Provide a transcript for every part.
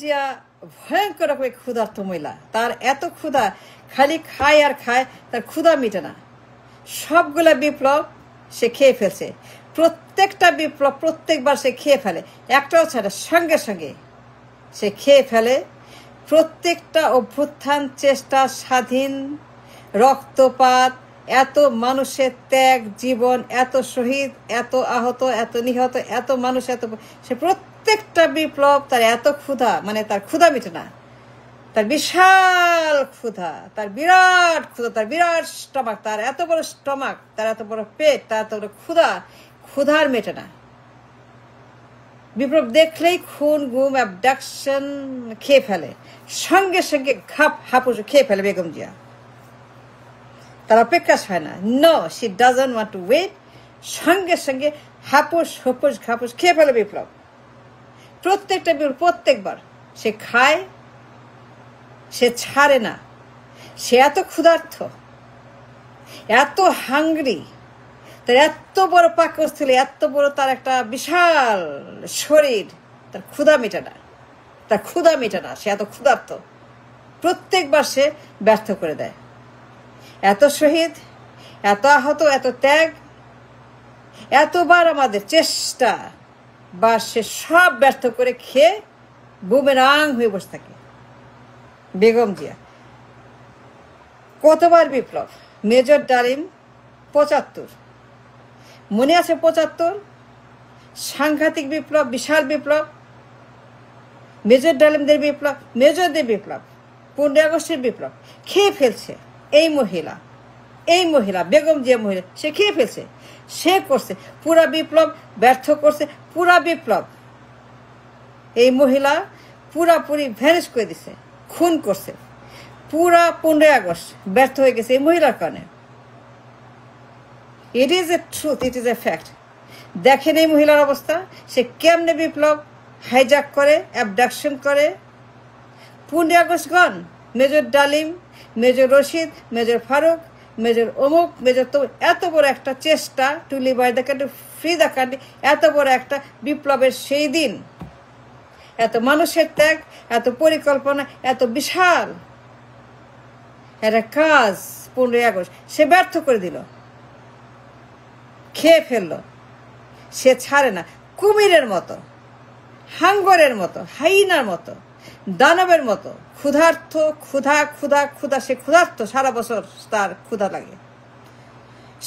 জিয়া ভয়ঙ্কর রকমের ক্ষুধার্ত মহিলা। তার এত ক্ষুধা, খালি খায় আর খায়, তার ক্ষুধা মিটে না। সবগুলা বিপ্লব সে খেয়ে ফেলছে। প্রত্যেকটা বিপ্লব প্রত্যেকবার সে খেয়ে ফেলে, একটাও ছাড়া, সঙ্গে সঙ্গে সে খেয়ে ফেলে। প্রত্যেকটা অভ্যুত্থান, চেষ্টা, স্বাধীন, রক্তপাত, এত মানুষের ত্যাগ, জীবন, এত শহীদ, এত আহত, এত নিহত, এত মানুষ, এত সে প্রত্যেকটা বিপ্লব তার এত ক্ষুধা, মানে তার ক্ষুধা মিটে না। তার বিশাল ক্ষুধা, তার বিরাট ক্ষুধা, তার বিরাট স্টমাক, তার এত বড় স্টমাক, তার এত বড় পেট, তার এত বড় ক্ষুধা, ক্ষুধার মেটে না। বিপ্লব দেখলেই খুন, গুম, অ্যাবডাকশন খেয়ে ফেলে, সঙ্গে সঙ্গে হাঁপুস খেয়ে ফেলে বেগম জিয়া। তার অপেক্ষা হয় না। No, she doesn't want to wait. সঙ্গে সঙ্গে হাঁপুস হুপুস ঘাপুস খেয়ে ফেলে বিপ্লব। প্রত্যেকটা বিপ্লব প্রত্যেকবার সে খায়, সে ছাড়ে না। সে এত ক্ষুধার্ত, এত হাংরি, তার এত বড় পাকস্থলী, এত বড় তার একটা বিশাল শরীর, তার ক্ষুধা মেটে না, তার ক্ষুধা মেটে না। সে এত ক্ষুধার্ত, প্রত্যেকবার সে ব্যর্থ করে দেয়। এত শহীদ, এত আহত, এত ত্যাগ, এতবার আমাদের চেষ্টা, বা সে সব ব্যর্থ করে খেয়ে বুমেরাং হয়ে বসে থাকে বেগম জিয়া। কতবার বিপ্লব। মেজর ডালিম ৭৫, মনে আছে ৭৫? সাংঘাতিক বিপ্লব, বিশাল বিপ্লব। মেজর ডালিমদের বিপ্লব, মেজরদের বিপ্লব, ১৫ই আগস্টের বিপ্লব খেয়ে ফেলছে এই মহিলা বেগম জিয়া মহিলা। সে খেয়ে ফেলছে, সে করছে পুরা বিপ্লব, ব্যর্থ করছে পুরা বিপ্লব। এই মহিলা পুরাপুরি ভ্যানিশ করে দিছে, খুন করছে। পুরা ১৫ই আগস্ট ব্যর্থ হয়ে গেছে এই মহিলার কারণে। It is a truth, it is a fact. দেখেন এই মহিলার অবস্থা, সে কেমনে বিপ্লব হাইজ্যাক করে, অ্যাবডাকশন করে। ১৫ই August gone, major Dalim, major Rashid, major Farooq, major অমুক, মেজর তো, এত বড় একটা চেষ্টা to liberate the country, free the country, এত বড় একটা বিপ্লবের সেই দিন, এত মানুষের ত্যাগ, এত পরিকল্পনা, এত বিশাল একটা কাজ ১৫ই আগস্ট সে ব্যর্থ করে দিল, খেয়ে ফেলল। সে ছাড়ে না। কুমিরের মতো, হাঙ্গরের মতো, হাইনার মতো, দানবের মতো ক্ষুধার্ত, ক্ষুধা ক্ষুধা ক্ষুধা। সে ক্ষুধার্ত, সারা বছর তার ক্ষুধা লাগে।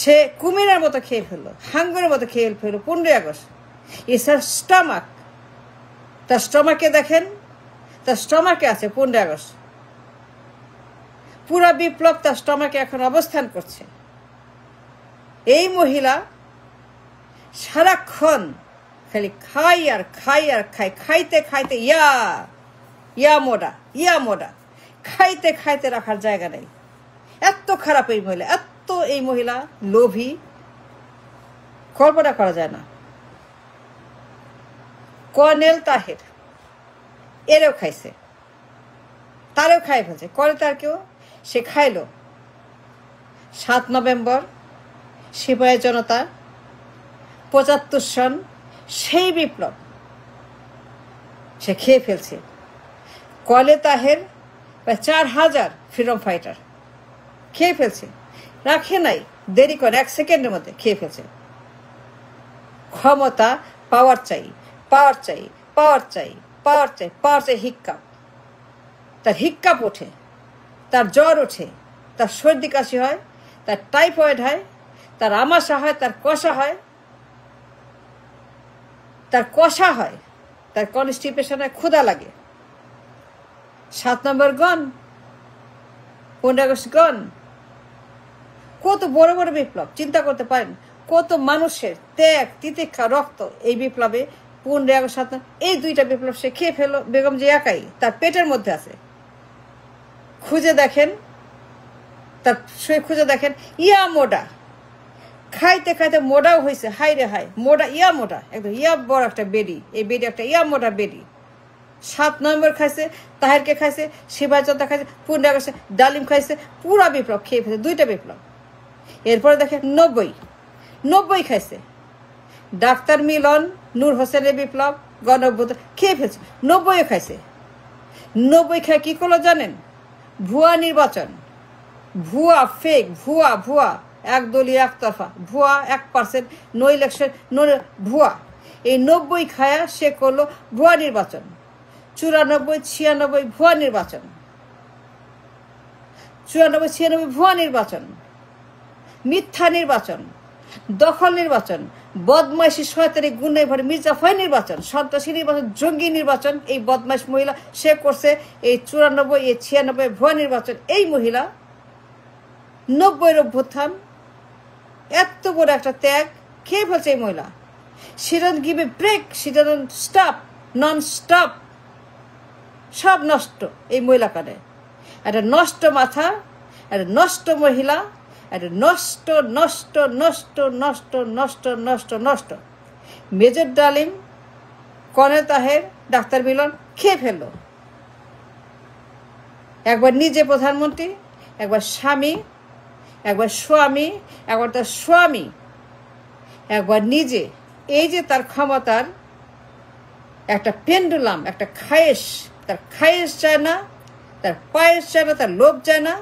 সে কুমিরের মতো খেয়ে ফেললো, হাঙ্গরের মতো খেয়ে ফেললো ১৫ই আগস্ট। It's R stomach. তার স্টমাকে দেখেন, তার স্টমাকে আছে ১৫ই আগস্ট। পুরা বিপ্লব তার স্টমাকে এখন অবস্থান করছে। এই মহিলা সারাক্ষণ খালি খাই আর খাই আর খাই, খাইতে খাইতে ইয়া মোডা, খাইতে খাইতে রাখার জায়গা নেই। এত খারাপ এই মহিলা, এত এই মহিলা লোভী, কল্পনা করা যায় না। কর্নেল তাহের এরও খাইছে, তারও খাই ফেলছে। তারকেও সে খাইলো। ৭ নভেম্বর সিপাহী জনতা, ৭৫ সন, সেই বিপ্লব সে খেয়ে ফেলছে। কলে তাহের প্রায় ৪,০০০ ফ্রিডম ফাইটার খেয়ে ফেলছে, রাখে নাই, দেরি করে ১ সেকেন্ডের মধ্যে খেয়ে ফেলছে। ক্ষমতা, পাওয়ার চাই, পাওয়ার চাই, পাওয়ার চাই, পাওয়ার চাই, পাওয়ার চাই। হিক্কাপ, তার হিক্কাপ ওঠে, তার জ্বর ওঠে, তার সর্দি কাশি হয়, তার টাইফয়েড হয়, তার আমাশা হয়, তার কষা হয়, তার কনস্টিপেশন হয়, ক্ষুধা লাগে। ৭ নম্বর গন, ১৫ই আগস্ট গন। কত বড় বড় বিপ্লব চিন্তা করতে পারেন, কত মানুষের ত্যাগ, তিতিক্ষা, রক্ত এই বিপ্লবে। ১৫ই আগস্ট, ৭ এই দুইটা বিপ্লব সে খেয়ে ফেললো। বেগম জিয়া একাই, তার পেটের মধ্যে আছে। খুঁজে দেখেন, তার খুঁজে দেখেন, ইয়া মোডা, খাইতে খাইতে মোডাও হয়েছে। হাই রে হাই, মোডা, ইয়া মোডা, একদম ইয়া বড় একটা বেডি। এই বেডি একটা ইয়া মোডা বেডি। ৭ নভেম্বর খাইছে, তাহেরকে খাইছে, সিপাহী জনতা খাইছে, ১৫ই আগস্টে ডালিম খাইছে। পুরা বিপ্লব খেয়ে ফেলছে, দুইটা বিপ্লব। এরপরে দেখেন ৯০ খাইছে। ডাক্তার মিলন, নূর হোসেনের বিপ্লব, গণ অভ্যুত্থান খেয়ে ফেলছে, ৯০ খাইছে। 90 খায় কি করলো জানেন? ভুয়া নির্বাচন, ভুয়া, ফেক, ভুয়া ভুয়া, একদলীয় একতরফা, ভুয়া, 1%, নো ইলেকশন, নো, ভুয়া। এই 90 খায়া সে করলো ভুয়া নির্বাচন। 94, 96 ভুয়া নির্বাচন, 94, 96 ভুয়া নির্বাচন, মিথ্যা নির্বাচন, দখল নির্বাচন, বদমাইশি, শয়তানি, গুন্ডাই ভরে মির্জাফাই নির্বাচন, সন্ত্রাসী নির্বাচন, জঙ্গি নির্বাচন। এই বদমাইশ মহিলা সে করছে এই 94, এই 96 ভুয়া নির্বাচন। এই মহিলা 90-এর অভ্যুত্থান, এত বড় একটা ত্যাগ খেয়ে ফেলছে এই মহিলা। She doesn't give a break, she doesn't stop, non-stop। সব নষ্ট এই মহিলা কানে। একটা নষ্ট মাথা, একটা নষ্ট মহিলা, একটা নষ্ট নষ্ট নষ্ট নষ্ট নষ্ট নষ্ট নষ্ট। মেজর ডালিম, কর্নেল তাহের, ডাক্তার মিলন খেয়ে ফেলল। একবার নিজে প্রধানমন্ত্রী, একবার স্বামী, একবার স্বামী, একবার তার স্বামী, একবার নিজে। এই যে তার ক্ষমতার একটা পেন্ডুলাম, একটা খায়েশ, তার খায়েশ চায় না, তার পায়েস চায় না, তার লোভ চায় না,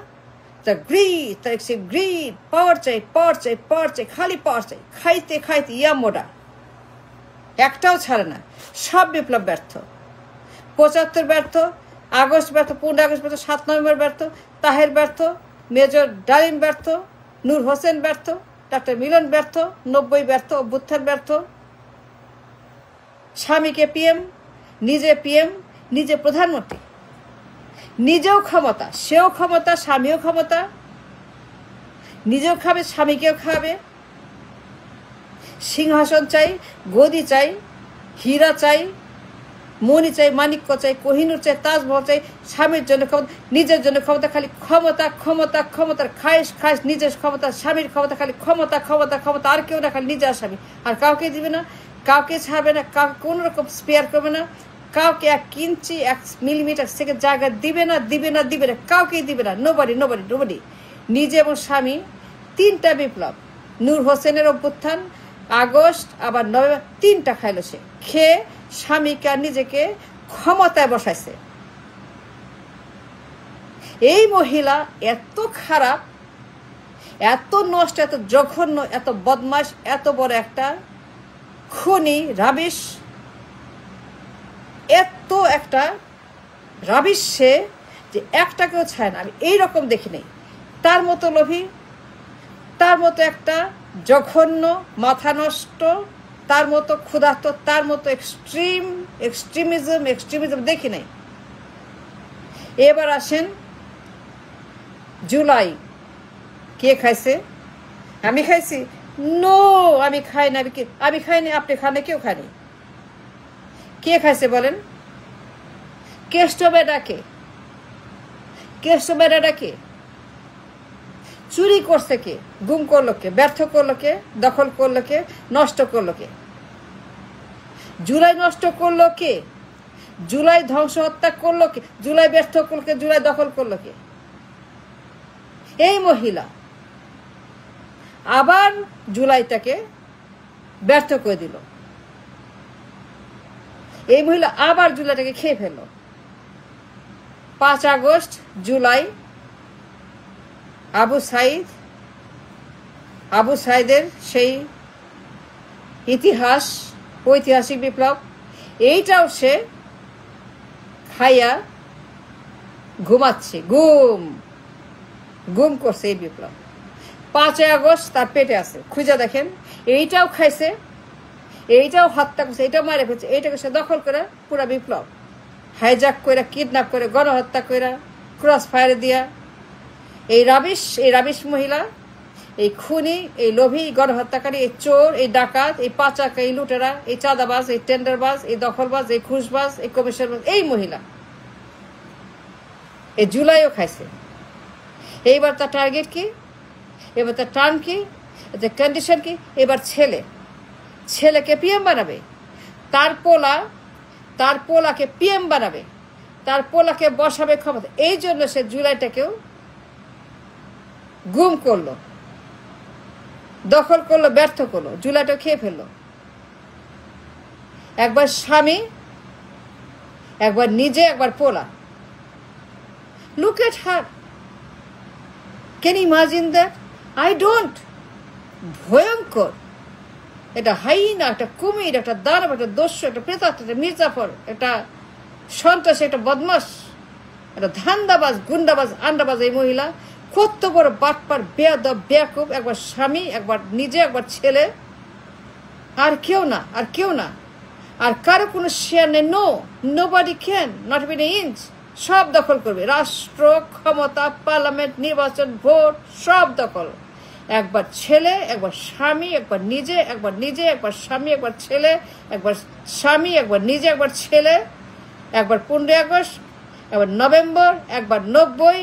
তার গ্রিড, তার সে গ্রিড, পাওয়ার চাই, পাওয়ার চাই, পাওয়ার চাই, খালি পাওয়ার চাই, খাইতে খাইতে ইয়ামোডা, একটাও ছাড়ে না। সব বিপ্লব ব্যর্থ। 75 ব্যর্থ, আগস্ট ব্যর্থ, 15 আগস্ট ব্যর্থ, 7 নভেম্বর ব্যর্থ, তাহের ব্যর্থ, মেজর ডালিম ব্যর্থ, নূর হোসেন ব্যর্থ, ডাক্তার মিলন ব্যর্থ, 90 ব্যর্থ, অভ্যুত্থান ব্যর্থ। স্বামীকে পিএম, নিজে পিএম, নিজে প্রধানমন্ত্রী, নিজেও ক্ষমতা, সেও ক্ষমতা, স্বামীও ক্ষমতা, নিজেও খাবে, স্বামীকেও খাবে। সিংহাসন চাই, গদি চাই, হীরা চাই, মণি চাই, মানিক্য চাই, কোহিনূর চাই, তাজমহল চাই। স্বামীর জন্য ক্ষমতা, নিজের জন্য ক্ষমতা, খালি ক্ষমতা ক্ষমতা ক্ষমতার খায়েশ খায়েশ, নিজের ক্ষমতা, স্বামীর ক্ষমতা, খালি ক্ষমতা ক্ষমতা ক্ষমতা, আর কেউ না, খালি নিজের স্বামী। আর কাউকে দিবে না, কাউকে ছাড়বে না, কাউকে কোনো রকম স্পেয়ার করবে না, কাউকে 1 ইঞ্চি 1 মিলিমিটার সেকেন্ড জায়গা দিবে না, দিবে না, দিবে না, কাউকেই দিবে না। Nobody nobody nobody. নিজে এবং স্বামী, 3টা বিপ্লব। নূর হোসেনের অভ্যুত্থান, আগস্ট, আবার নভেম্বর, 3টা খাইল সে। খেয়ে স্বামীকে আর নিজেকে ক্ষমতায় বসাইছে। এই মহিলা এত খারাপ, এত নষ্ট, এত জঘন্য, এত বদমাশ, এত বড় একটা খুনি, রাবিশ, এত একটা রাবিশ সে, যে একটাকেও ছায় না। আমি এইরকম দেখি নেই। তার মতো লোভী, তার মতো একটা জঘন্য, মাথা নষ্ট, তার মতো ক্ষুধার্ত, তার মতো এক্সট্রিমিজম দেখি নাই। এবার আসেন জুলাই। কে খাইছে? আমি খাইছি? নো, আমি খাই না। আমি খাইনি, আপনি খান, কেউ খায়নি। কে খাইছে বলেন? কেষ্ট বেডাকে, কেষ্ট বেডাকে চুরি করছে কে? গুম করলো কে? ব্যর্থ করলো কে? দখল করলো কে? নষ্ট করলো কে? জুলাই নষ্ট করলো কে? জুলাই ধ্বংস হত্যা করলো কে? জুলাই ব্যর্থ করলো কে? জুলাই দখল করলো কে? এই মহিলা আবার জুলাইটাকে ব্যর্থ করে দিল। এই মহিলা আবার জুলাইটাকে খেয়ে ফেলল। 5 আগস্ট, জুলাই, আবু সাইদের সেই ইতিহাস, ঐতিহাসিক বিপ্লব, এইটাও সে খাইয়া ঘুমাচ্ছে। গুম করছে এই বিপ্লব। 5 আগস্ট তার পেটে আছে, খুঁজে দেখেন। এইটাও খাইছে, এইটাও হত্যা করছে, এইটাও মারে ফেলছে, এইটাকে সে দখল করে পুরা বিপ্লব হাইজ্যাক করে, কিডন্যাপ করে, গণহত্যা করে, ক্রস ফায়ার দিয়া। এই রাবিশ মহিলা, এই খুনি, এই লোভী, গণহত্যাকারী, এই চোর, এই ডাকাত, এই পাচাক, এই লুটেরা, এই চাঁদাবাজ, এই টেন্ডারবাজ, এই দখলবাজ, এই ঘুষবাজ, এই কমিশনবাজ, এই মহিলা এই জুলাইও খাইছে। এইবার তার টার্গেট কি? এবার তার টার্ম কি? কন্ডিশন কি? এবার ছেলেকে পিএম বানাবে, তার পোলাকে পিএম বানাবে, তার পোলাকে বসাবে ক্ষমতা। এই জন্য সে জুলাইটাকেও গুম করলো, দখল করলো, ব্যর্থ করলো, জুলাইটাও খেয়ে ফেললো। একবার স্বামী, একবার নিজে, একবার পোলা। Look at her. Can you imagine that? I don't. ভয়ঙ্কর। এটা হাইনা, একটা কুমির, একটা দানব, একটা দস্যু, একটা প্রেতাত্মা, একটা মির্জাফর, একটা সন্ত্রাসী, একটা বদমাস, একটা ধান্দাবাজ, গুন্ডাবাজ, আন্ডাবাজ। এই মহিলা কত বড় বাটপার, বেয়াদব, বেয়াকুব। একবার স্বামী, একবার নিজে, একবার ছেলে, আর কেউ না, আর কেউ না, আর কারো কোনো শেয়ার নেই। Nobody can, not even a inch. সব দখল করবে, রাষ্ট্র ক্ষমতা, পার্লামেন্ট, নির্বাচন, ভোট, সব দখল। একবার ছেলে, একবার স্বামী, একবার নিজে, একবার নিজে, একবার স্বামী, একবার ছেলে, একবার স্বামী, একবার নিজে, একবার ছেলে, একবার 15 আগস্ট, একবার নভেম্বর, একবার 90,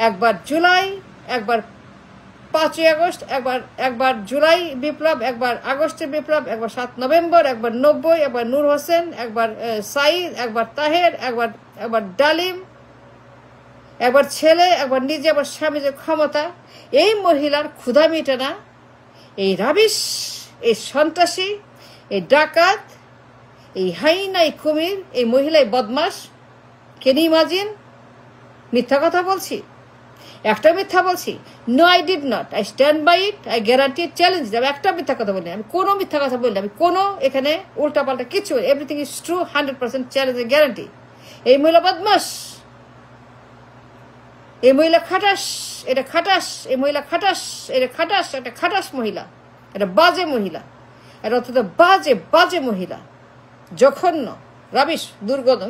একবার জুলাই, একবার 5ই আগস্ট, একবার জুলাই বিপ্লব, একবার আগস্টের বিপ্লব, একবার 7 নভেম্বর, একবার 90, একবার নূর হোসেন, একবার সাইদ, একবার তাহের, একবার ডালিম, একবার ছেলে, একবার নিজে, একবার স্বামী। যে ক্ষমতা, এই মহিলার ক্ষুধা মিটে না। এই রাবিশ, এই সন্ত্রাসী, এই ডাকাত, এই হাইনা, এই কুমির, এই মহিলা, এই বদমাস। কেন ইমাজিন? মিথ্যা কথা বলছি? একটা মিথ্যা বলছি? No, I did not. I stand by it, I guarantee, challenge. আমি একটা মিথ্যা কথা বলি, আমি কোনো মিথ্যা কথা বলি, আমি কোনো এখানে উল্টাপাল্টা কিছু, everything is true, 100% challenge, guarantee. এই মহিলা বদমাস, এই মহিলা খাটাস, এটা খাটাস, এই মহিলা খাটাস, এটা খাটাস, একটা খাটাস মহিলা, এটা বাজে মহিলা, এটা অত্যন্ত বাজে বাজে মহিলা, জঘন্য, রাবিশ, দুর্গন্ধ।